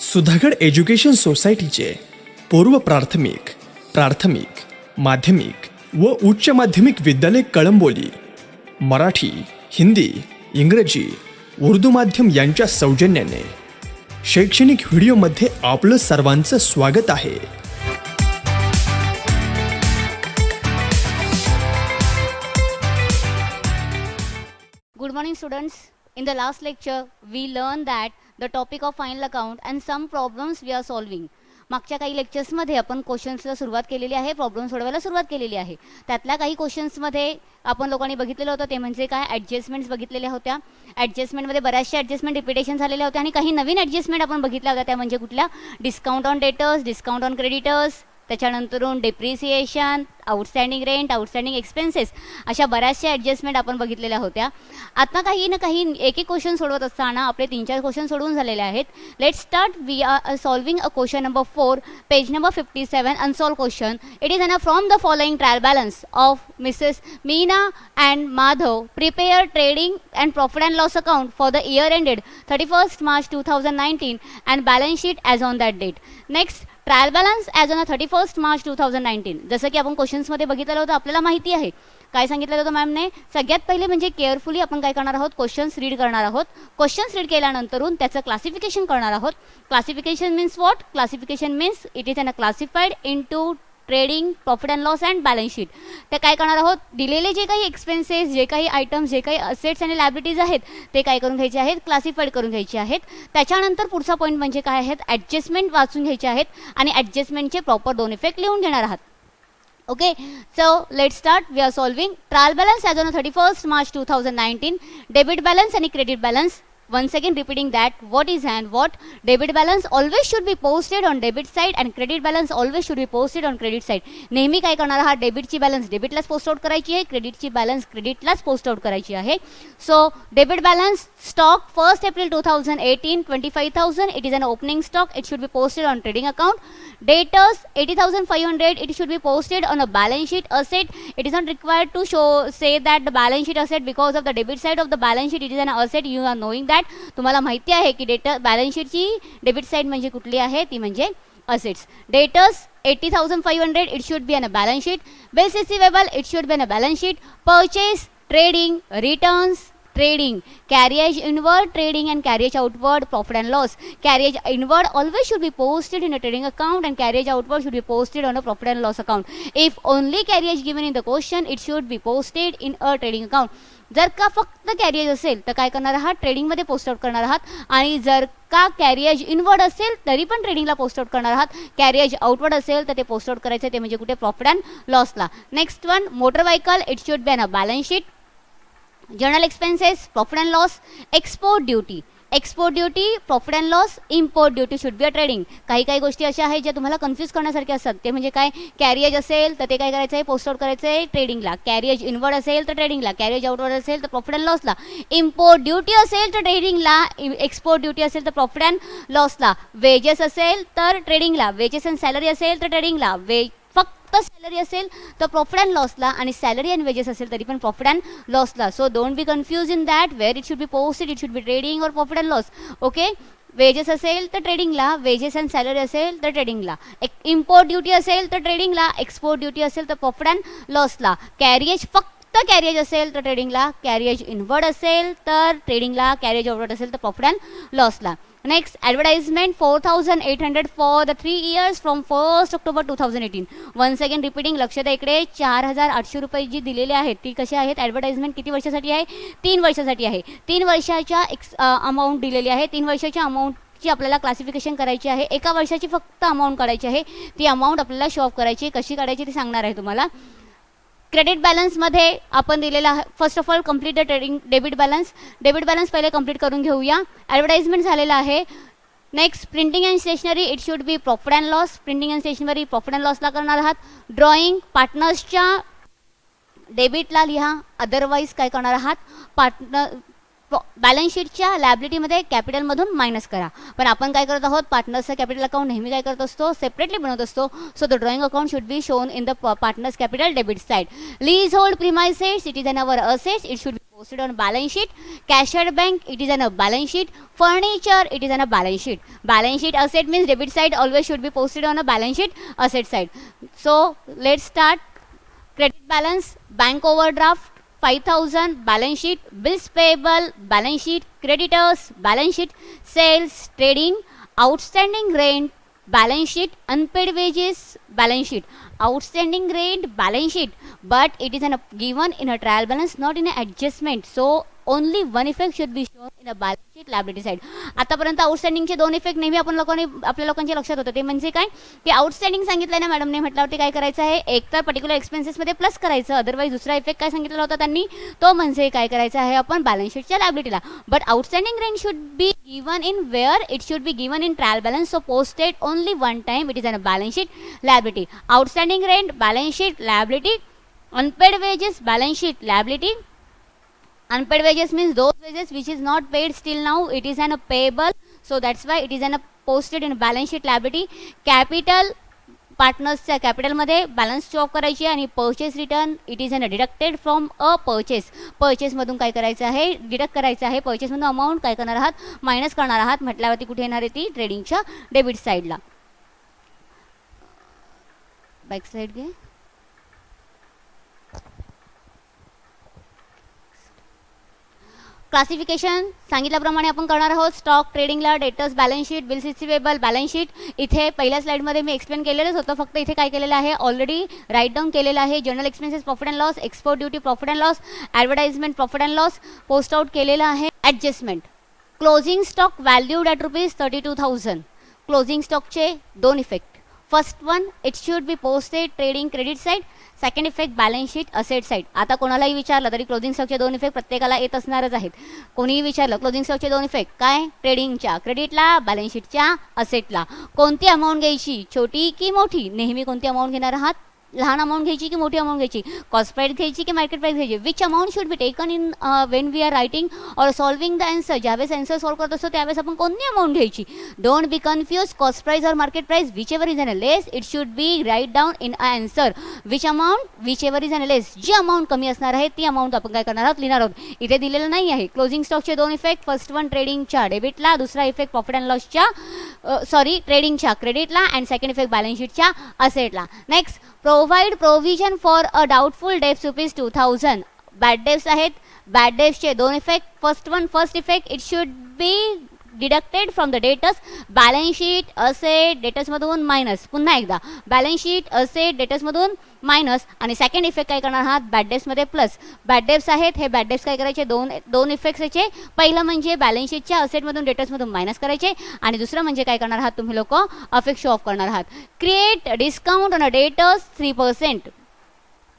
Sudhagad education सोसायटीचे पूर्व प्राथमिक, प्राथमिक, माध्यमिक व उच्च माध्यमिक विद्यालय कळंबोली मराठी, हिंदी, इंग्रजी, उर्दू माध्यम यांच्या सौजन्याने शैक्षणिक व्हिडिओमध्ये आपलं सर्वांचं स्वागत आहे. Good morning students. In the last lecture we learned that the topic of final account and some problems we are solving. मागच्या काही लेक्चर्समध्ये आपण क्वेश्चन्सला सुरुवात केलेली आहे, प्रॉब्लेम सोडवायला सुरुवात केलेली आहे. त्यातल्या काही क्वेश्चन्समध्ये आपण लोकांनी बघितलेलं होतं ते म्हणजे काय ॲडजस्टमेंट्स बघितलेल्या होत्या. ॲडजस्टमेंटमध्ये बऱ्याचशा ॲडजस्टमेंट रिपिटेशन झालेल्या होत्या आणि काही नवीन ॲडजस्टमेंट आपण बघितल्या होत्या. त्या म्हणजे कुठल्या? Discount on debtors, discount on creditors, त्याच्यानंतरून depreciation, outstanding rent, outstanding expenses, अशा बऱ्याचशा ॲडजस्टमेंट आपण बघितलेल्या होत्या. आता काही ना काही एक एक क्वेश्चन सोडवत असताना आपले 3-4 क्वेश्चन सोडवून झालेले आहेत. Let's start. We are solving a question number 4, page number 57, unsolved question. It is from the following trial balance of Mrs Meena and Madhav prepare trading and profit and loss account for the year ended 31st March 2019 and balance sheet as on that date. Next, trial balance as on 31st March 2019. जसं की आपण क्वेश्चन्समध्ये बघितलेलं होतं, आपल्याला माहिती आहे काय सांगितलं होतं मॅमने. सगळ्यात पहिले म्हणजे केअरफुली आपण काय करणार आहोत, क्वेश्चन्स रीड करणार आहोत. क्वेश्चन्स रीड केल्यानंतरून त्याचं क्लासिफिकेशन करणार आहोत. Classification means what? Classification means it is classified into trading, profit and loss and balance sheet. ते काय करणार आहोत, दिलेले जे काही एक्सपेन्सेस, जे काही आयटम्स, जे काही असेट्स आणि लायबिलिटीज आहेत ते काय करून घ्यायचे आहेत, क्लासिफाईड करून घ्यायचे आहेत. त्याच्यानंतर पुढचा पॉईंट म्हणजे काय आहेत, ॲडजस्टमेंट वाचून घ्यायचे आहेत आणि ॲडजस्टमेंटचे प्रॉपर 2 इफेक्ट लिहून घेणार आहात. Okay, so let's start. We are solving trial balance as on 31st March 2019, debit balance and credit balance. Once again repeating that, what is and what? Debit balance always should be posted on debit side and credit balance always should be posted on credit side. नेहमी काय करणार आहात, डेबिटची balance डेबिटलाच post out करायची आहे, क्रेडिटची balance क्रेडिटलाच post out करायची आहे. So debit balance stock 1st April 2018 25,000, it is an opening stock, it should be posted on trading account. Debtors 80,500, it should be posted on a balance sheet asset. It is not required to say that the balance sheet asset because of the debit side of the balance sheet it is an asset. You are knowing that. तुम्हाला माहिती आहे की डेटर balance शीटची debit side म्हणजे कुठली आहे, ती म्हणजे assets. Debtors 80,500, it should be on a balance sheet. Bills receivable, it should be on a balance sheet. Purchase, trading, returns, trading, carriage inward, trading and carriage outward, profit and loss. Carriage inward always should be posted in a trading account and carriage outward should be posted on a profit and loss account. If only carriage given in the question, it should be posted in a trading account. जर का फक्त कॅरियज असेल तर काय करणार आहात, ट्रेडिंगमध्ये post out करणार आहात. आणि जर का कॅरियज इनवर्ड असेल तरी पण ट्रेडिंगला पोस्ट आउट करणार आहात. कॅरियज आउटवर्ड असेल तर ते पोस्ट आउट करायचं, ते म्हणजे कुठे, प्रॉफिट अँड लॉसला. Next one, motor vehicle, it should be on a balance sheet. General expenses, profit and loss. Export duty, export duty, profit and loss. Import duty should be a trading. काही काही गोष्टी अशा आहेत ज्या तुम्हाला confuse करण्यासारख्या असतात. ते म्हणजे काय, कॅरियज असेल तर ते काय करायचं आहे, पोस्ट आउट करायचं आहे ट्रेडिंगला. कॅरियज इनवर्ड असेल तर ट्रेडिंगला. कॅरियज आउटवर्ड असेल तर प्रॉफिट अँड लॉसला. इम्पोर्ट ड्युटी असेल तर ट्रेडिंगला. एक्सपोर्ट ड्युटी असेल तर प्रॉफिट अँड लॉसला. वेजेस असेल तर ट्रेडिंगला. वेजेस अँड सॅलरी असेल तर ट्रेडिंगला. फक्त सॅलरी असेल तर प्रॉफिट अँड लॉसला आणि सॅलरी अँड वेजेस असेल तरी पण प्रॉफिट अँड लॉसला. So don't be confuse in that where it should be posted. It should be trading और profit and loss. Okay, wages असेल तर ट्रेडिंगला, वेजेस अँड सॅलरी असेल तर ट्रेडिंगला. इम्पोर्ट ड्युटी असेल तर ट्रेडिंगला, एक्सपोर्ट ड्युटी असेल तर प्रॉफिट अँड लॉसला. कॅरियज फक्त कॅरियज असेल तर ट्रेडिंगला. कॅरियज इनवर्ड असेल तर ट्रेडिंगला. कॅरियज आउटवर्ड असेल तर प्रॉफिट अँड लॉसला. Next, advertisement 4,800 for the 3 years from 1st October 2018. Once again repeating, लक्ष द्या इकडे. 4,800 रुपये जी दिलेले आहेत ती कशी आहेत, ॲडव्हर्टाइजमेंट किती वर्षासाठी आहे, 3 वर्षासाठी आहे. 3 वर्षाच्या अमाऊंट दिलेली आहे. 3 वर्षाच्या अमाऊंटची आपल्याला क्लासिफिकेशन करायची आहे. एका वर्षाची फक्त अमाऊंट काढायची आहे. ती अमाऊंट आपल्याला शो ऑफ करायची. कशी काढायची ती सांगणार आहे तुम्हाला. क्रेडिट बॅलन्समध्ये आपण दिलेला, first of all complete the trading debit balance. Debit balance पहिले कम्प्लीट करून घेऊया. ॲडव्हर्टाइजमेंट झालेला आहे. Next, printing and stationery, it should be profit and loss. Printing and stationery profit and लॉसला करणार आहात. ड्रॉइंग, पार्टनर्सच्या डेबिटला लिहा, अदरवाईज काय करणार आहात, पार्टनर बॅलन्स शीटच्या लायबिलिटीमध्ये कॅपिटलमधून मायनस करा. पण आपण काय करत आहोत, पार्टनर्सचं कॅपिटल अकाउंट नेहमी काय करत असतो, सेपरेटली बनवत असतो. So the drawing account should be shown in the partners capital debit side. Leasehold premises, it is an our assets, it should be posted on a balance sheet. Cash at bank, it is on a balance sheet. Furniture, it is on a balance sheet. Balance sheet asset means debit side always should be posted on a balance sheet asset side. So let's start. Credit balance, bank overdraft 5,000, balance sheet. Bills payable, balance sheet. Creditors, balance sheet. Sales, trading, outstanding rent, balance sheet. Unpaid wages, balance sheet. Outstanding rent, balance sheet, but it is given in a trial balance, not in an adjustment. So only one effect should be shown in a balance sheet liability side. आतापर्यंत आउटस्टँडिंगचे दोन effect नेहमी आपण लोकांनी आपल्या लोकांच्या लक्षात होतं ते म्हणजे काय की आउटस्टँडिंग सांगितलं ना मॅडमने म्हटल्यावरती काय करायचं आहे एक तर पर्टिक्युलर एक्सपेन्सेसमध्ये प्लस करायचं अदरवाईज दुसरा इफेक्ट काय सांगितलेला होता त्यांनी तो म्हणजे काय करायचं आहे आपण बॅलन्स शीटच्या लायबिलिटीला but outstanding rent should be given in where it should be given in trial balance so posted only one time it is on balance sheet liability outstanding rent balance sheet liability unpaid wages balance sheet liability. Unpaid wages means those wages which is not paid still now it is an a payable, so that's why it is an a posted in balance sheet liability. Capital पार्टनर्सच्या कॅपिटलमध्ये balance show off करायची आणि purchase return it is on deducted from a पर्चेसमधून काय करायचं आहे deduct करायचं आहे पर्चेसमधून अमाऊंट काय करणार आहात मायनस करणार आहात म्हटल्यावरती कुठे येणार आहे ती ट्रेडिंगच्या डेबिट साईडला. बॅक साईड घे. क्लासिफिकेशन सांगितल्याप्रमाणे आपण करणार आहोत. स्टॉक ट्रेडिंगला debtors balance sheet, bills receivable balance sheet. इथे पहिल्या स्लाइडमध्ये मी एक्सप्लेन केलेलंच होतं, फक्त इथे काय केलेलं आहे ऑलरेडी राईट डाऊन केलेलं आहे. General expenses profit and loss, export duty profit and loss, advertisement profit and loss post out केलेलं आहे. Adjustment closing stock valued at ₹32,000. Closing स्टॉकचे दोन effect. First one it should be posted trading credit side, second effect balance sheet asset side. आता कोणालाही विचारलं तरी closing स्टॉकचे दोन इफेक्ट प्रत्येकाला येत असणारच आहेत. कोणीही विचारलं क्लोजिंग स्टॉकचे दोन इफेक्ट काय ट्रेडिंगच्या क्रेडिटला बॅलन्स शीटच्या असेटला. कोणती अमाऊंट घ्यायची छोटी की मोठी, नेहमी कोणती अमाऊंट घेणार आहात लहान अमाऊंट घ्यायची की मोठी अमाऊंट घ्यायची, कॉस्ट प्राईस घ्यायची की मार्केट प्राईस घ्यायची. Which amount should be taken in when we are writing or solving the answer. ज्यावेळेस आन्सर सॉल्व करत असतो त्यावेळेस आपण कोणती अमाऊंट घ्यायची. Don't be confuse cost price और market price whichever is on less it should be write down in a answer. Which amount whichever is on less, जी amount कमी असणार आहे ती अमाऊंट आपण काय करणार आहोत लिहिणार आहोत. इथे दिलेलं नाही आहे. क्लोजिंग स्टॉकचे दोन इफेक्ट, फर्स्ट वन ट्रेडिंगच्या डेबिटला, दुसरा इफेक्ट प्रॉफिट अँड लॉसच्या ट्रेडिंगच्या क्रेडिटला अँड सेकंड इफेक्ट बॅलन्स शीटच्या असेटला. Next provide provision for a doubtful debts ₹2,000. Bad debts आहेत. बॅड डेब्ट्सचे दोन effect. First effect it should be deducted from the debtors balance sheet asset डेटर्समधून मायनस. पुन्हा एकदा बॅलन्स शीट असेट डेटर्समधून minus आणि सेकंड इफेक्ट काय करणार आहात बॅड डेब्ट्समध्ये प्लस. बॅड डेब्ट्स आहेत हे बॅड डेब्ट्स काय करायचे दोन इफेक्ट्स याचे. पहिलं म्हणजे बॅलन्स शीटच्या असेटमधून डेटर्समधून मायनस करायचे आणि दुसरं म्हणजे काय करणार आहात तुम्ही लोक अफेक्ट शो ऑफ करणार आहात. Create discount on a debtors 3%.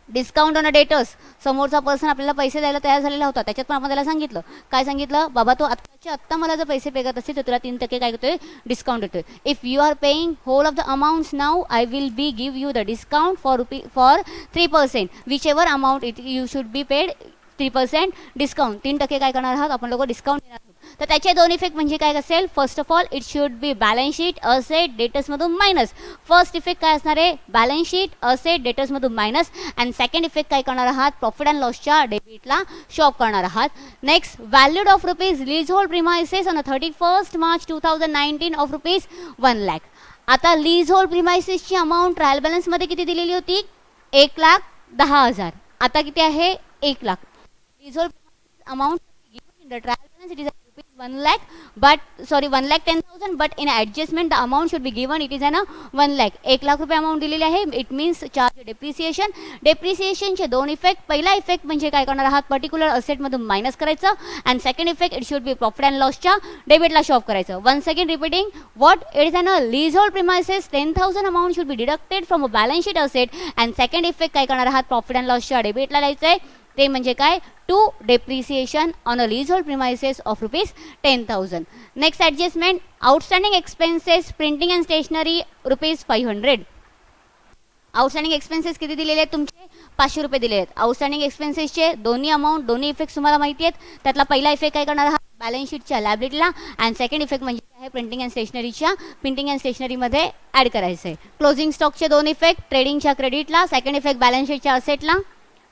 Discount on a debtors, समोरचा पर्सन आपल्याला पैसे द्यायला तयार झालेला होता त्याच्यात पण आपण त्याला सांगितलं काय सांगितलं बाबा तो आत्ताच्या आत्ता मला जर पैसे पे करत असेल तर तुला 3% काय करतोय डिस्काउंट देतोय. If you are paying whole of the amounts now I will be give you the discount for 3%. Whichever amount it you should be paid 3% discount. 3% काय करणार आहात आपण लोक डिस्काउंट देणार आहोत. तर त्याचे दोन इफेक्ट म्हणजे काय असेल first of all it should be balance sheet asset डेटर्समधून मायनस. फर्स्ट इफेक्ट काय असणार आहे बॅलन्स शीट असेट डेटर्समधून मायनस अँड सेकंड इफेक्ट काय करणार आहात प्रॉफिट अँड लॉसच्या डेबिटला शो ऑफ करणार आहात. Next valued of rupees lease hold premises on 31 March 2019 of ₹1 lakh. आता लीज होल्ड प्रिमायसेसची अमाऊंट ट्रायल बॅलन्समध्ये किती दिलेली होती 1,10,000. आता किती आहे 1 lakh. Lease hold amount in the trial balance it is ₹1 lakh, but sorry 1,10,000, but in adjustment the amount should be given it is an 1 lakh. 1 lakh रुपये amount दिलेली आहे. It means charge depreciation. डेप्रिसिएशनचे दोन इफेक्ट. पहिला इफेक्ट म्हणजे काय करणार आहात पर्टिक्युलर असेटमधून मायनस करायचं and second effect it should be profit and लॉसच्या डेबिटला शो ऑफ करायचं. Once again repeating what it is on leasehold premises 10,000 amount should be deducted from a balance sheet asset and second effect काय करणार आहात profit and लॉसच्या डेबिटला द्यायचं आहे. ते म्हणजे काय to depreciation on a leasehold premises of ₹10,000. Next adjustment outstanding expenses printing and stationery ₹500. Outstanding expenses किती दिलेले आहेत तुमचे ₹500 दिलेले आहेत. आउटस्टँडिंग एक्सपेन्सेसचे दोन्ही अमाऊंट दोन्ही इफेक्ट तुम्हाला माहिती आहेत. त्यातला पहिला इफेक्ट काय करणार आहात बॅलन्स शीटच्या लायबिलिटीला अँड सेकंड इफेक्ट म्हणजे आहे प्रिंटिंग अँड स्टेशनरीच्या प्रिंटिंग अँड स्टेशनरीमध्ये ॲड करायचं आहे. क्लोजिंग स्टॉकचे दोन इफेक्ट ट्रेडिंगच्या क्रेडिटला, सेकंड इफेक्ट बॅलन्स शीटच्या असेटला.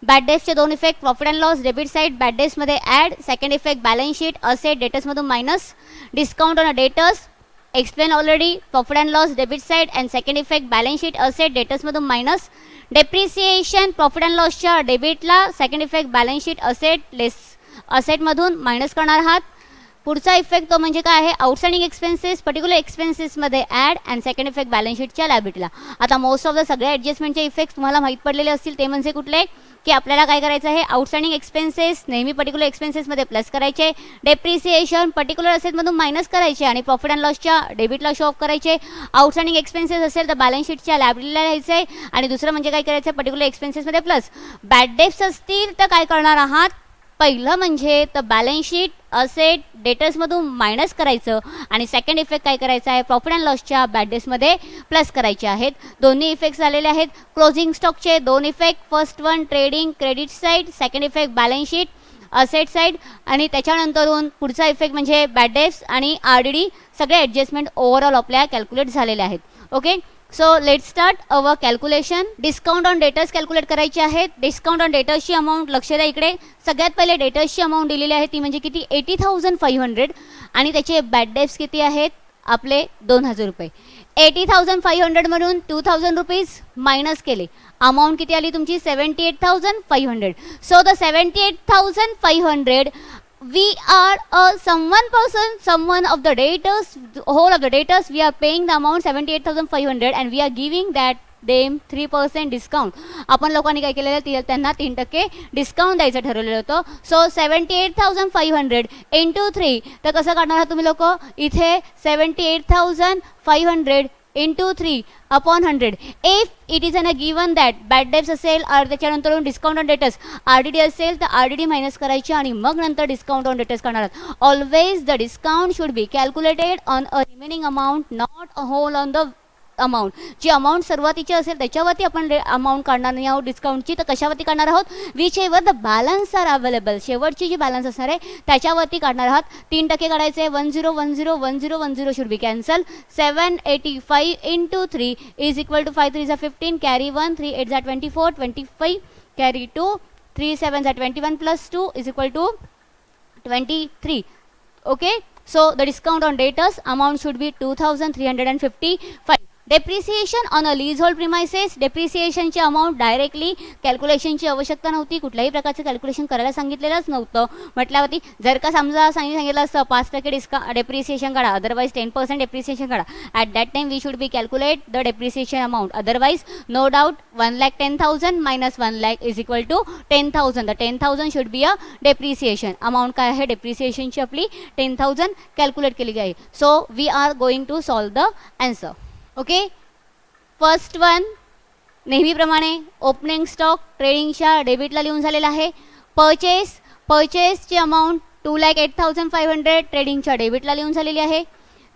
बॅड डेट्सचे दोन effect profit and loss debit side bad डेट्समध्ये add second effect balance sheet asset डेटर्समधून minus discount on a debtors explain already profit and loss debit side and second effect balance sheet asset डेटर्समधून minus depreciation profit and लॉसच्या डेबिटला second effect balance sheet asset less असेटमधून minus करणार आहात. पुढचा effect तो म्हणजे काय आहे आउटस्टँडिंग एक्सपेन्सेस पर्टिक्युलर एक्सपेन्सेसमध्ये add and second effect balance शीटच्या लायबिलिटीला. आता मोस्ट ऑफ द सगळ्या ॲडजस्टमेंटचे इफेक्ट तुम्हाला माहीत पडलेले असतील ते म्हणजे कुठले की आपल्याला काय करायचं आहे आउटस्टँडिंग एक्सपेन्सेस नेहमी पर्टिक्युलर एक्सपेन्सेसमध्ये प्लस करायचे डेप्रिसिएशन पर्टिक्युलर असेटमधून मायनस करायचे आणि प्रॉफिट अँड लॉसच्या डेबिटला शो ऑफ करायचे. आउटस्टँडिंग एक्सपेन्सेस असेल तर बॅलन्स शीटच्या लायबिलिटीला लिहायचं आहे आणि दुसरं म्हणजे काय करायचं पर्टिक्युलर एक्सपेन्सेसमध्ये प्लस. बॅड डेट्स असतील तर काय करणार आहात पहिलं म्हणजे तर बॅलन्स शीट असेट डेटर्समधून मायनस करायचं आणि सेकंड इफेक्ट काय करायचं आहे प्रॉफिट अँड लॉसच्या बॅड डेट्समध्ये प्लस करायचे आहेत. दोन्ही इफेक्ट्स झालेले आहेत. क्लोजिंग स्टॉकचे दोन effect first one trading credit side second effect balance sheet asset side आणि त्याच्यानंतरून पुढचा इफेक्ट म्हणजे बॅड डेट्स आणि RDD सगळे ॲडजस्टमेंट ओव्हरऑल आपल्या कॅल्क्युलेट झालेले आहेत. Okay so let start our calculation. Discount on debtors calculate करायचे आहेत. डिस्काउंट ऑन डेटर्सची अमाऊंट लक्ष द्या इकडे सगळ्यात पहिले डेटर्सची अमाऊंट दिलेली आहे ती म्हणजे किती 80,500 आणि त्याचे बॅड डेट्स किती आहेत आपले 2,000 रुपये. 80,500 म्हणून 2,000 रुपीज मायनस केले अमाऊंट किती आली तुमची 78,500. So the 78,500 we are someone of the debtors whole of the debtors we are paying the amount 78,500 and we are giving that them 3% discount. आपण लोकांनी काय केलेलं त्यांना 3% डिस्काउंट द्यायचं ठरवलेलं होतं. सो 78,500 इंटू 3 तर कसं काढणार आहात तुम्ही लोक इथे 78,500 into 3 upon 100. If it is an a given that bad debts असेल त्याच्यानंतर डिस्काउंट ऑन डेटर्स RDD असेल तर RDD मायनस करायची आणि मग नंतर डिस्काउंट ऑन डेटर्स करणार आहात. Always the discount should be calculated on a remaining amount not a whole on the amount. जी अमाऊंट सुरुवातीची असेल त्याच्यावरती आपण अमाऊंट काढणार नाही आहोत डिस्काउंटची तर कशावरती काढणार आहोत whichever the balance are available शेवटची जी बॅलन्स असणार आहे त्याच्यावरती काढणार आहात. 3% काढायचे 10,10,10,10 should be cancel. 785 into 3 is equal to 5 3 is 15 carry 1 3 8 is 24 25 carry 2 3 7 is 21 plus 2 is equal to 23. Okay so the discount on debtors amount should be 2,355. Depreciation on a leasehold premises डेप्रिसिएशनची amount directly कॅल्क्युलेशनची आवश्यकता नव्हती. कुठल्याही प्रकारचं calculation करायला सांगितलेलंच नव्हतं. म्हटल्यावरती जर का समजा सांगितलं असतं 5% डेप्रिसिएशन काढा अदरवाईज 10% डेप्रिसिएशन काढा at that time we should be calculate the depreciation amount. Otherwise no doubt 1,10,000 minus 1,00,000 is equal to 10,000. The 10,000 should be a depreciation amount. काय आहे डेप्रिसिएशनची आपली 10,000 कॅल्क्युलेट केली आहे. So we are going to solve the answer. Okay first one नेहमीप्रमाणे opening stock ट्रेडिंगच्या डेबिटला लिहून झालेला आहे. परचेसची अमाऊंट 2,08,500 ट्रेडिंगच्या डेबिटला लिहून झालेली आहे.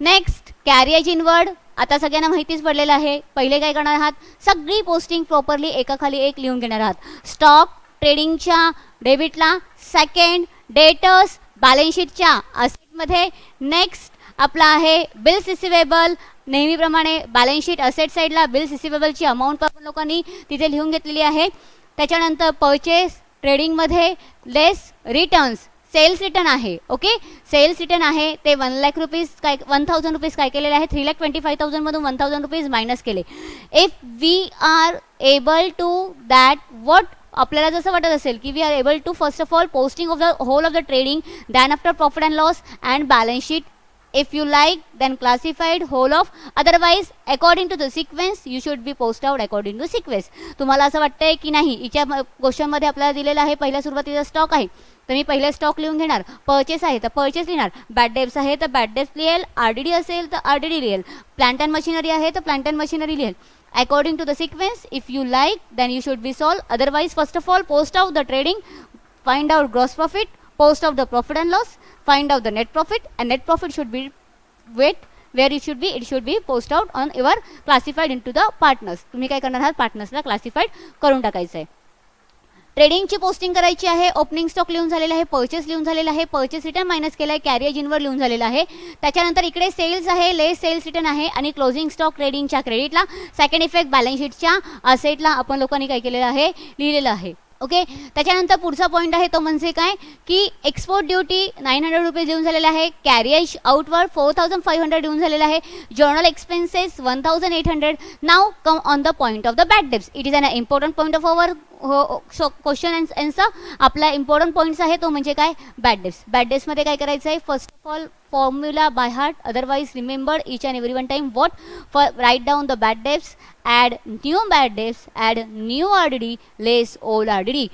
नेक्स्ट कॅरिएज इनवर्ड आता सगळ्यांना माहितीच पडलेलं आहे. पहिले काय करणार आहात सगळी पोस्टिंग प्रॉपरली एकाखाली एक लिहून घेणार आहात. स्टॉक ट्रेडिंगच्या डेबिटला सेकंड डेटर्स बॅलन्स शीटच्या असेटमध्ये. नेक्स्ट आपला आहे बिल्स रिसिवेबल नेहमीप्रमाणे बॅलन्स शीट असेट साईडला बिल्स रिसिवेबलची अमाऊंट आपण लोकांनी तिथे लिहून घेतलेली आहे. त्याच्यानंतर परचेस ट्रेडिंगमध्ये लेस रिटर्न्स सेल्स रिटर्न आहे. ओके सेल्स रिटर्न आहे ते 1,00,000 रुपीज काय 1,000 रुपीज काय केलेले आहे 3,25,000 मधून 1,000 रुपीज मायनस केले. If we are able to that what आपल्याला जसं वाटत असेल की we are able to first of all posting of the whole of the trading then after profit and loss and balance sheet. If you like then classified whole of otherwise according to the sequence you should be post out according to sequence. तुम्हाला असं वाटतंय की नाही हिच्या क्वेश्चनमध्ये आपल्याला दिलेलं आहे पहिल्या सुरुवातीचा स्टॉक आहे तर मी पहिले स्टॉक लिहून घेणार. परचेस आहे तर परचेस लिहिणार. बॅड डेट्स आहे तर बॅड डेट्स लिहेल. RDD असेल तर RDD लिहेल. प्लांट अँड मशिनरी आहे तर प्लांट अँड मशिनरी लिहेल. According to the sequence if you like then you should be solve. Otherwise first of all post out the trading, find out gross profit, post out the profit and loss, find out the net profit and net profit should be where it should be post out on your classified into the partners. तुम्ही काय करणार आहात पार्टनर्सला classified करून टाकायचं आहे. ट्रेडिंगची posting करायची आहे. ओपनिंग स्टॉक लिहून झालेला आहे. परचेस लिहून झालेला आहे. परचेस रिटर्न मायनस केला आहे. कॅरिएज इनवर्ड लिहून झालेला आहे. त्याच्यानंतर इकडे सेल्स आहे लेस सेल्स रिटर्न आहे आणि क्लोजिंग स्टॉक ट्रेडिंगच्या क्रेडिटला सेकंड इफेक्ट बॅलन्स शीटच्या असेटला आपण लोकांनी काय केलेलं आहे लिहिलेलं आहे. ओके. त्याच्यानंतर पुढचा पॉईंट आहे तो म्हणजे काय की एक्सपोर्ट ड्युटी 900 रुपीज देऊन झालेला आहे. कॅरियज आउटवर्ड 4500 देऊन झालेला आहे. Journal expenses 1800. Now come on the point of the bad debts. It is an important point of our question and answer. आपला इम्पॉर्टंट पॉईंट्स आहे तो म्हणजे काय बॅड डेब्ट्स. बॅड डेब्ट्समध्ये काय करायचं आहे first of all formula by heart, otherwise remembered each and every one time. What? For write down the bad debts, add new bad debts, add new RDD, less old RDD.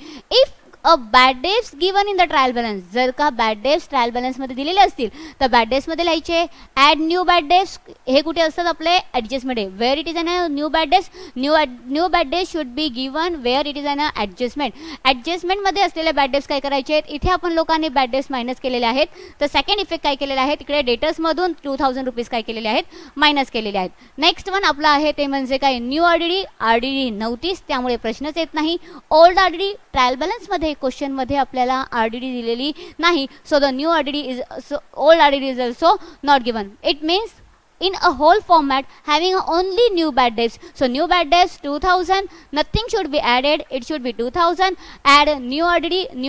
If a bad debts given in the trial balance, जर का bad debts trial balance मध्ये दिलेले असतील तर bad debts मध्ये लिहायचे add new bad debts. हे कुठे असतात आपले adjustment आहे. where it is an new bad debts, new bad debts should be given where it is an adjustment. adjustment मध्ये असलेले bad debts काय करायचे आहेत इथे आपण लोकांनी bad debts मायनस केलेले आहेत. तर सेकंड इफेक्ट काय केलेले आहेत इकडे डेटर्स मधून 2000 रुपीज काय केलेले आहेत मायनस केलेले आहेत. नेक्स्ट वन आपला आहे ते म्हणजे काय न्यू आरडीडी नव्हतीच त्यामुळे प्रश्नच येत नाही. ओल्ड आरडीडी ट्रायल बॅलन्स मध्ये क्वेश्चन मध्ये आपल्याला आरडीडी दिलेली नाही. So the new RDD is old RDD is also not given. It means in a whole format having only new bad debts. So new bad debts 2000, nothing should be added, it should be 2000. add new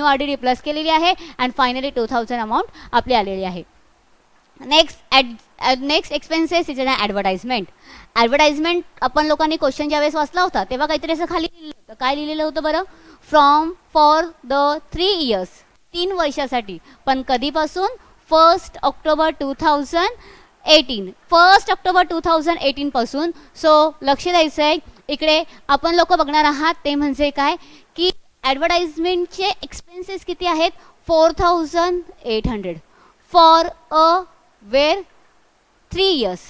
RDD plus केलेली आहे and finally 2000 amount आपली आलेली आहे. Next expenses is an advertisement. Advertisement आपण लोकांनी question ज्यावेळेस वाचला होता तेव्हा काहीतरी असं खाली लिहिलं होतं. काय लिहिलेलं होतं बरं फ्रॉम फॉर द 3 years 3 वर्षासाठी. पण कधीपासून 1 ऑक्टोबर 2018 1 ऑक्टोबर 2018 पासून. सो लक्ष द्यायचं आहे इकडे आपण लोक बघणार आहात ते म्हणजे काय की ॲडव्हर्टाइजमेंटचे एक्सपेन्सेस किती आहेत 4800 फॉर अ वेर 3 years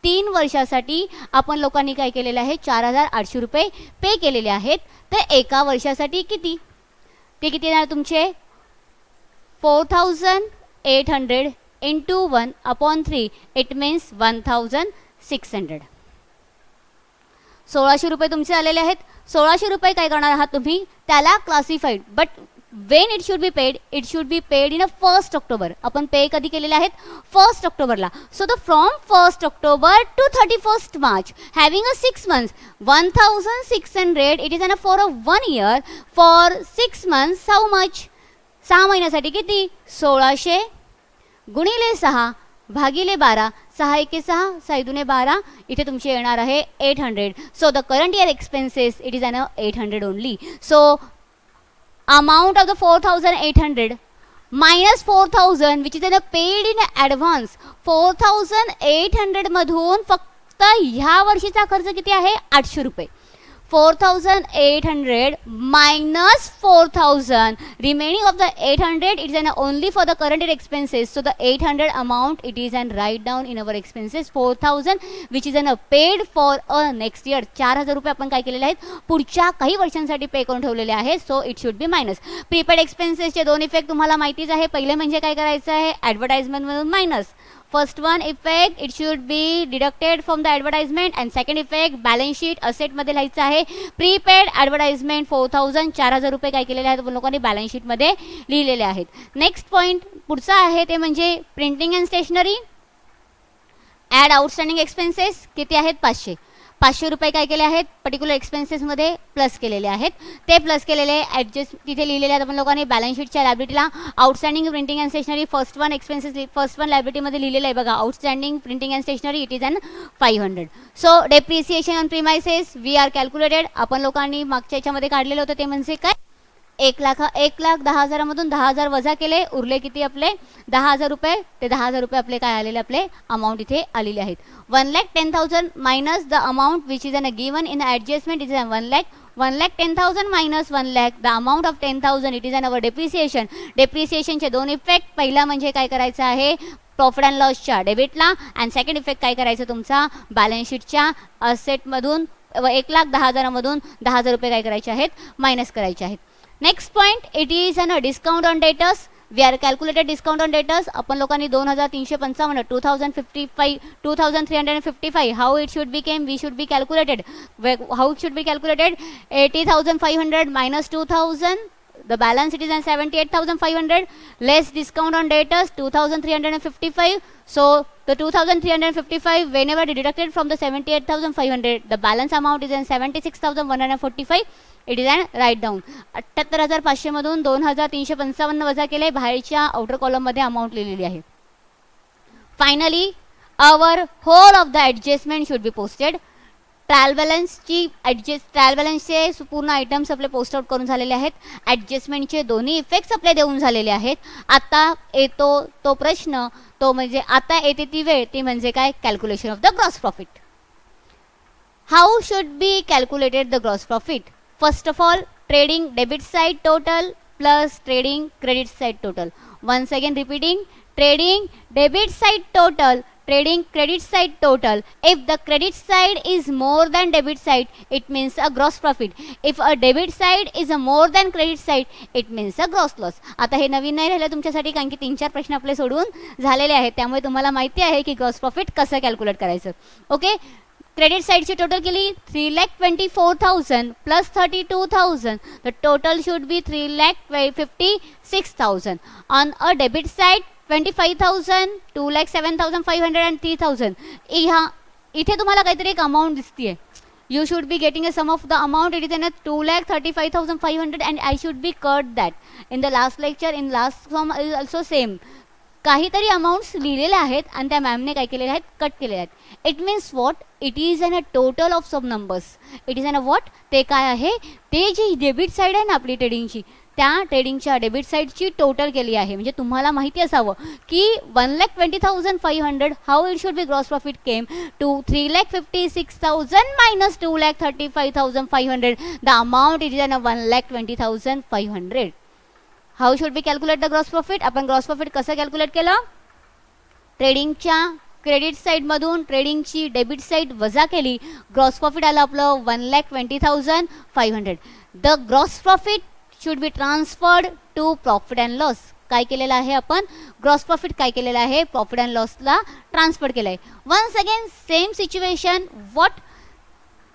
3 वर्षासाठी आपण लोकांनी काय केलेलं आहे 4800 रुपये पे केलेले आहेत. तर एका वर्षासाठी किती ते किती येणार तुमचे 4800 into 1/3 it means 1600. 1600 रुपये तुमचे आलेले आहेत. 1600 रुपये काय करणार आहात तुम्ही त्याला classified but when it should be paid in a 1 October. आपण पे कधी केलेले आहेत 1 ऑक्टोबरला. So the from 1 October to 31 March having a 6 months 1600 it is an for a 1 year for 6 months how much 6 महिन्यासाठी किती 1600 गुणिले 6 भागिले 12 6 एके 6 6 दुने 12 इथे तुमचे येणार आहे 800. So the current year expenses it is an 800 only. So amount of the 4800 minus 4000 which is in a paid in advance. 4800 मधून फक्त ह्या वर्षीचा खर्च किती आहे 800 रुपये. 4800 minus 4000 remaining of the 800 it is an only for the current year expenses. So the 800 amount it is an write down in our expenses 4000 which is an paid for a next year. 4000 रुपये आपण काय केलेले आहेत पुढच्या काही वर्षांसाठी पे करून ठेवलेले आहे. So it should be minus. Prepaid एक्सपेन्सेसचे दोन इफेक्ट तुम्हाला माहितीच आहे. पहिले म्हणजे काय करायचं आहे ॲडव्हर्टाइजमेंट मधून minus. First one effect it should be deducted from the advertisement and second effect balance sheet asset मध्ये लिहायचं आहे. प्रीपेड ॲडव्हर्टाइजमेंट 4000 रुपये काय केलेले आहेत लोकांनी बॅलन्स शीट मध्ये लिहिलेले आहेत. नेक्स्ट पॉईंट पुढचा आहे ते म्हणजे printing and stationery. Add outstanding expenses किती आहेत 500 रुपये काय केले आहेत पर्टिक्युलर एक्सपेन्सेसमध्ये प्लस केलेले आहेत. ते प्लस केलेले ॲडजस्ट तिथे लिहिलेले आहेत आपण लोकांनी बॅलन्स शीटच्या लायबिलिटीला. Outstanding printing and stationery first one expenses first one लायबिलिटीमध्ये लिहिलेलं आहे बघा outstanding printing and stationery it is on 500. So depreciation on premises we are calculated आपण लोकांनी मागच्या याच्यामध्ये काढलेलं होतं ते म्हणजे काय 1,10,000 मधून 10,000 वजा केले उरले किती आपले 10,000 रुपये. ते 10,000 रुपये आपले काय आलेले आपले अमाऊंट इथे आलेले आहेत. 1,10,000 minus the amount which is on given in adjustment is 1,10,000 minus 1,00,000 the amount of 10,000 it is an our depreciation. डेप्रिसिएशनचे दोन इफेक्ट पहिला म्हणजे काय करायचं आहे प्रॉफिट अँड लॉसच्या डेबिटला अँड सेकंड इफेक्ट काय करायचं तुमचा बॅलन्स शीटच्या असेटमधून 1,10,000 मधून 10,000 रुपये काय करायचे आहेत मायनस करायचे आहेत. Next point it is an discount on debtors. We are calculated discount on debtors आपण लोकांनी 2,355 2,355 how it should be came we should be calculated how it should be calculated 80,500 minus 2,000 the balance it is on 78,500 less discount on debtors 2,355. So the 2,355 whenever deducted from the 78,500 the balance amount is on 76,145. It is and write down. 78,500मधून 2,355 वजा केले, बाहेरच्या outer कॉलममध्ये amount लिहिलेली आहे. Finally our whole of the adjustment should be posted. Trial बॅलन्सचे पूर्ण items आपले पोस्ट आउट करून झालेले आहेत. ॲडजस्टमेंटचे दोन्ही इफेक्ट्स आपले देऊन झालेले आहेत. आता येतो तो प्रश्न, तो म्हणजे आता येते ती वेळ, ती म्हणजे काय, calculation of the gross profit. How should be calculated the gross profit? First of all, trading debit side total plus trading credit side total. Once again repeating, trading debit side total, trading credit side total. If the credit side is more than debit side, it means a gross profit. If a debit side is a more than credit side, it means a gross loss. आता हे नवीन नाही राहिलं तुमच्यासाठी, कारण की 3-4 प्रश्न आपले सोडून झालेले आहेत, त्यामुळे तुम्हाला माहिती आहे की ग्रॉस प्रॉफिट कसं कॅल्क्युलेट करायचं. ओके, क्रेडिट साइडची टोटल केली 3,24,000 plus 32,000. The total should be 3,56,000. On a debit side 25,000, 2,07,500 and 3,000. इथे तुम्हाला काहीतरी एक अमाऊंट दिसतीये. You should be getting a sum of the amount. It is in 2,35,500 and I should be cut that. In the last lecture, in last sum is also same. काहीतरी amounts लिहिलेले आहेत आणि त्या मॅमने काय केलेले आहेत, कट केलेले आहेत. It means what, it is an a total of some numbers. It is an a what, ते काय आहे, ते जी डेबिट साईड आहे ना आपली ट्रेडिंगची, त्या ट्रेडिंगच्या डेबिट साईडची टोटल केली आहे. म्हणजे तुम्हाला माहिती असावं की 1,20,500 how it should be gross profit came to 3,56,000 minus 2,35,500. The amount it is an 1,20,500. How should be calculate the gross profit? आपण ग्रॉस प्रॉफिट कसं कॅल्क्युलेट केलं? ट्रेडिंगच्या क्रेडिट साईडमधून ट्रेडिंगची डेबिट साईड वजा केली, ग्रॉस प्रॉफिट आलं आपलं 1,20,500. The gross profit should be transferred to profit and loss. काय केलेलं आहे आपण, ग्रॉस प्रॉफिट काय केलेलं आहे, प्रॉफिट अँड लॉसला ट्रान्सफर केलं आहे. Once again same situation, what,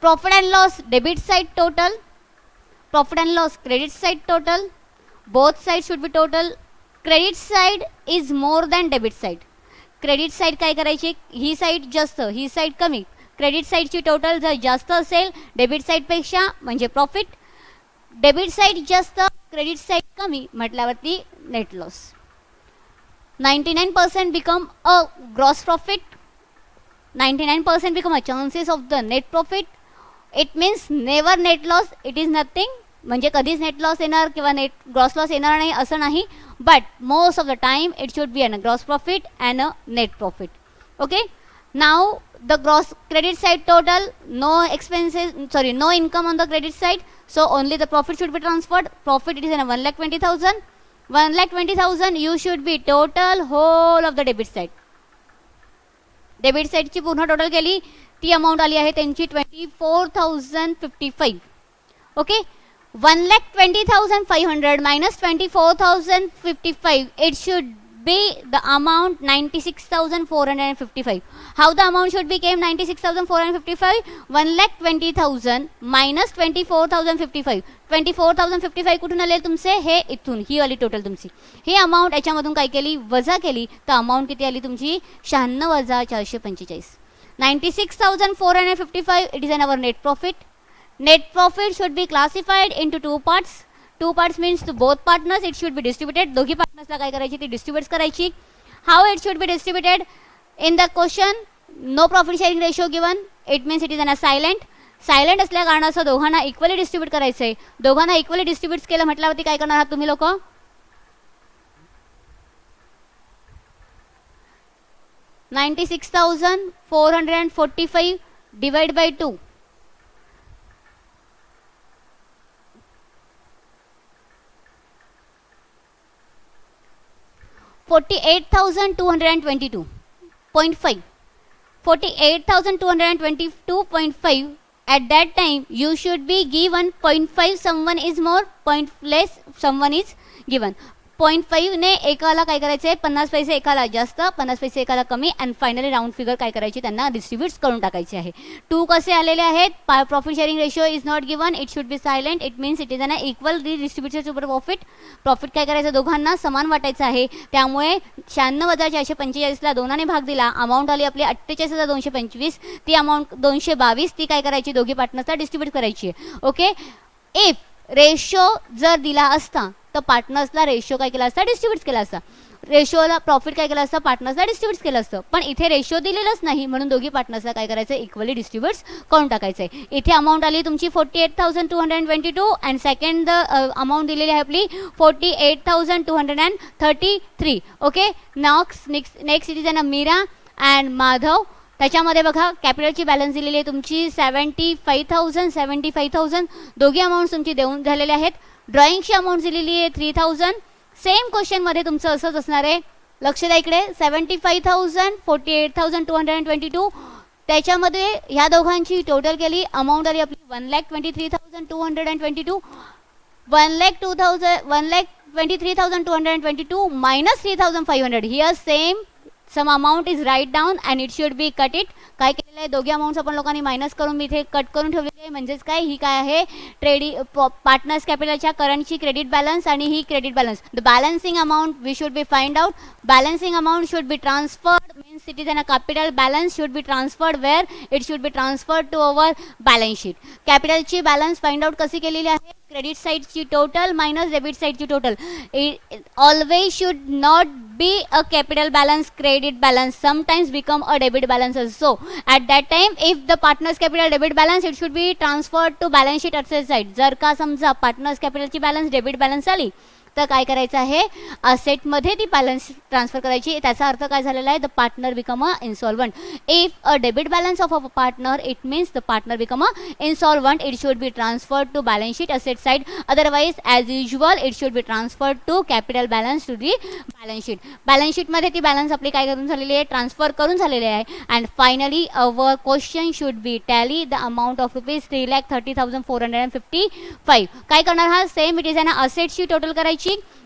profit and loss debit side total, profit and loss credit side total, both sides should be total. Credit side is more than debit side. Credit side काय करायची, ही side जास्त, ही side कमी. Credit साईडची total जर जास्त असेल debit साईडपेक्षा म्हणजे profit, debit side जास्त क्रेडिट साईड कमी म्हटल्यावरती net loss. 99% become a gross profit, 99% become a chances of the net profit. It means never net loss. It is nothing, म्हणजे कधीच नेट लॉस येणार किंवा नेट ग्रॉस लॉस येणार नाही असं नाही. But most of the time it should be on a gross profit and a net profit. Okay, now the gross credit side total, no expenses, sorry, no income on the credit side, so only the profit should be transferred. Profit it is on 1,20,000. 1,20,000 you should be total whole of the debit side. Debit साइडची पूर्ण total केली, ती amount आली आहे त्यांची 24,055. Okay, 1,20,500 minus 24,055, it should be the amount 96,455. How the amount should be came 96,455? 1,20,000 minus 24,055. 24,055 कुठून आले तुमचे, हे इथून, ही आली टोटल तुमची. हे अमाऊंट याच्यामधून काय केली, वजा केली, तर अमाऊंट किती आली तुमची, 96 वजा 445. 96,455, it is an our net profit. Net profit should be classified into two parts. Two parts means to both partners it should be distributed. दोघी पार्टनर्सला काय करायची, ती डिस्ट्रीब्यूट करायची. How it should be distributed? In the question, no profit sharing ratio given. It means it is an silent. Silent असल्या कारणाचं दोघांना equally distribute करायचं आहे. दोघांना इक्वली डिस्ट्रीब्यूट केलं म्हटल्यावरती काय करणार आहात तुम्ही लोक, 96,445 divide by 2. 48,222.5. 48,222.5. At that time you should be given 0.5 someone is more, 0.5 less someone is given. 0.5 ने एकाला काय करायचं आहे, 50 पैसे एकाला जास्त, 50 पैसे एकाला कमी, अँड फायनली राऊंड फिगर काय करायची, त्यांना डिस्ट्रीब्यूट करून टाकायचे आहे. 2 कसे आलेले आहेत, profit sharing ratio is not given, it should be silent. It means it is an equal distributed super profit. Profit काय करायचं, दोघांना समान वाटायचं आहे. त्यामुळे 96 वजा 445ला दोनाने भाग दिला, अमाऊंट आली आपली 48,225. ती अमाऊंट 222 ती काय करायची, दोघी पार्टनर्सला डिस्ट्रीब्यूट करायची. ओके, इफ रेशो जर दिला असता तर पार्टनर्सला रेशो काय केला असता, डिस्ट्रीब्यूट केला असता. रेशोला प्रॉफिट काय केलं असतं, पार्टनर्सला डिस्ट्रीब्यूट केलं असतं. पण इथे रेशो दिलेलंच नाही, म्हणून दोघी पार्टनर्सला काय करायचं, इक्वली डिस्ट्रीब्यूट्स करून टाकायचं आहे. इथे अमाऊंट आली तुमची 48,222 अँड सेकंड अमाऊंट दिलेली आहे आपली 48,233. Okay, next it is an Meera and Madhav. त्याच्यामध्ये बघा कॅपिटलची बॅलन्स दिलेली आहे तुमची 75,000. दोघी अमाऊंट तुमची देऊन झालेले आहेत. ड्रॉइंगची अमाऊंट दिलेली आहे 3,000. सेम क्वेश्चनमध्ये तुमचं असंच असणार आहे. लक्ष द्या इकडे 75,000 48,222. त्याच्यामध्ये ह्या दोघांची टोटल केली अमाऊंट आली आपली 1,23,222. 1,23,222 minus 3,500. Here same sum amount is write down and it should be cut it. काय केलेलं आहे, दोघी अमाऊंट्स आपण लोकांनी मायनस करून मी इथे कट करून ठेवलेली आहे. म्हणजेच काय, ही काय आहे, पार्टनर्स कॅपिटलच्या करंटची क्रेडिट बॅलन्स आणि ही credit balance. The balancing amount we should be find out. Balancing amount should be transferred means it is an a capital balance should be transferred where it should be transferred to our balance sheet. कॅपिटलची balance find out कशी केलेली आहे, credit साईडची total minus debit साईडची total. Always should not be a capital balance credit balance, sometimes become a debit balance also. At that time if the partners capital debit balance it should be transferred to balance sheet asset side. जर का समजा partners कॅपिटलची balance debit balance आली तर काय करायचं आहे, असेटमध्ये ती balance transfer करायची. त्याचा अर्थ काय झालेला आहे, the partner become a insolvent. If a debit balance of a partner it means the partner become a insolvent. It should be transferred to balance sheet asset side. Otherwise as usual it should be transferred to capital balance to the balance sheet. Balance शीटमध्ये ती balance आपली काय करून झालेली आहे, transfer करून झालेली आहे. And finally our question should be tally the amount of rupees 3,30,455. काय करणार हा, सेम इट इज अन असेटची टोटल करायची,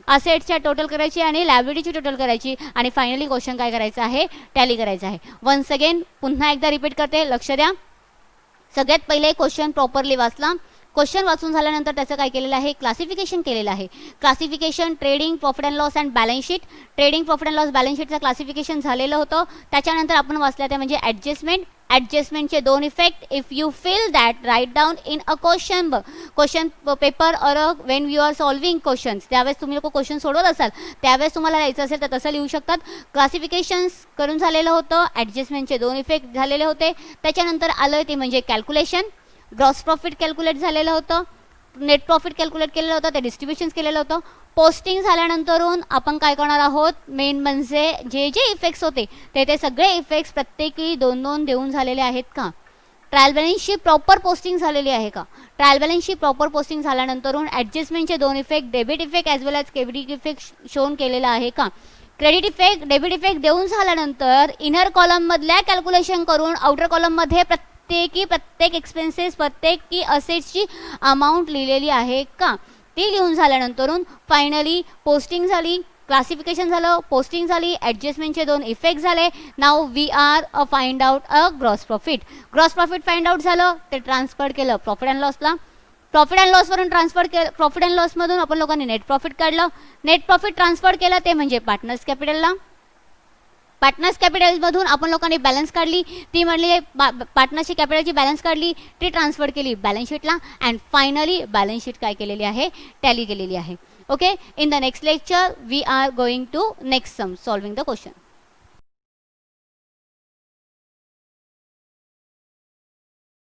असेटच्या टोटल करायची आणि लायबिलिटीची टोटल करायची आणि फायनली क्वेश्चन काय करायचं आहे, टॅली करायचं आहे. वन्स अगेन पुन्हा एकदा रिपीट करते, लक्ष द्या. सगळ्यात पहिले क्वेश्चन प्रॉपरली वाचला. क्वेश्चन वाचून झाल्यानंतर त्याचं काय केलेलं आहे, क्लासिफिकेशन केलेलं आहे. Classification trading profit and loss and balance sheet. Trading profit and loss balance शीटचं क्लासिफिकेशन झालेलं होतं. त्याच्यानंतर आपण वाचल्या ते म्हणजे ॲडजस्टमेंट. ॲडजस्टमेंटचे दोन effect. If you feel that write down in a question paper or when you are solving questions. त्यावेळेस तुम्ही लोक क्वेश्चन सोडवत असाल त्यावेळेस तुम्हाला लिहायचं असेल तर तसं लिहू शकतात. क्लासिफिकेशन्स करून झालेलं होतं. ॲडजस्टमेंटचे दोन इफेक्ट झालेले होते. त्याच्यानंतर आलं ते म्हणजे कॅल्क्युलेशन. ग्रॉस प्रॉफिट कॅल्क्युलेट झालेलं होतं, नेट प्रॉफिट कॅल्क्युलेट केलेलं होतं, ते डिस्ट्रीब्युशन्स केलेलं होतं. पोस्टिंग झाल्यानंतरून आपण काय करणार आहोत, मेन म्हणजे जे इफेक्ट्स होते ते सगळे इफेक्ट्स प्रत्येकी 2-2 देऊन झालेले आहेत का. ट्रायल बॅलन्सची प्रॉपर पोस्टिंग झालेली आहे का. ट्रायल बॅलन्सची प्रॉपर पोस्टिंग झाल्यानंतरून ॲडजस्टमेंटचे दोन इफेक्ट, डेबिट इफेक्ट ॲज वेल ॲज क्रेडिट इफेक्ट शोन केलेला आहे का. क्रेडिट इफेक्ट डेबिट इफेक्ट देऊन झाल्यानंतर इनर कॉलममधल्या कॅल्क्युलेशन करून आउटर कॉलममध्ये प्रत्येक एक्सपेन्सेस प्रत्येकी असेट्सची अमाऊंट लिहिलेली आहे का, ती लिहून झाल्यानंतरून फायनली पोस्टिंग झाली, क्लासिफिकेशन झालं, पोस्टिंग झाली, ॲडजस्टमेंटचे दोन इफेक्ट झाले. Now we are find out a gross profit. Gross profit find out झालं, ते ट्रान्सफर केलं प्रॉफिट अँड लॉसला. प्रॉफिट अँड लॉसवरून ट्रान्सफर केलं, प्रॉफिट अँड लॉसमधून आपण लोकांनी नेट प्रॉफिट काढलं. नेट प्रॉफिट ट्रान्सफर केलं ते म्हणजे पार्टनर्स कॅपिटलला. पार्टनर्स कॅपिटलमधून आपण लोकांनी बॅलन्स काढली, ती म्हणली पार्टनरची कॅपिटलची बॅलन्स काढली, ती ट्रान्सफर केली बॅलन्स शीटला. अँड फायनली बॅलन्स शीट काय केलेली आहे, टॅली केलेली आहे. Okay, in the next lecture we are going to next some solving the question.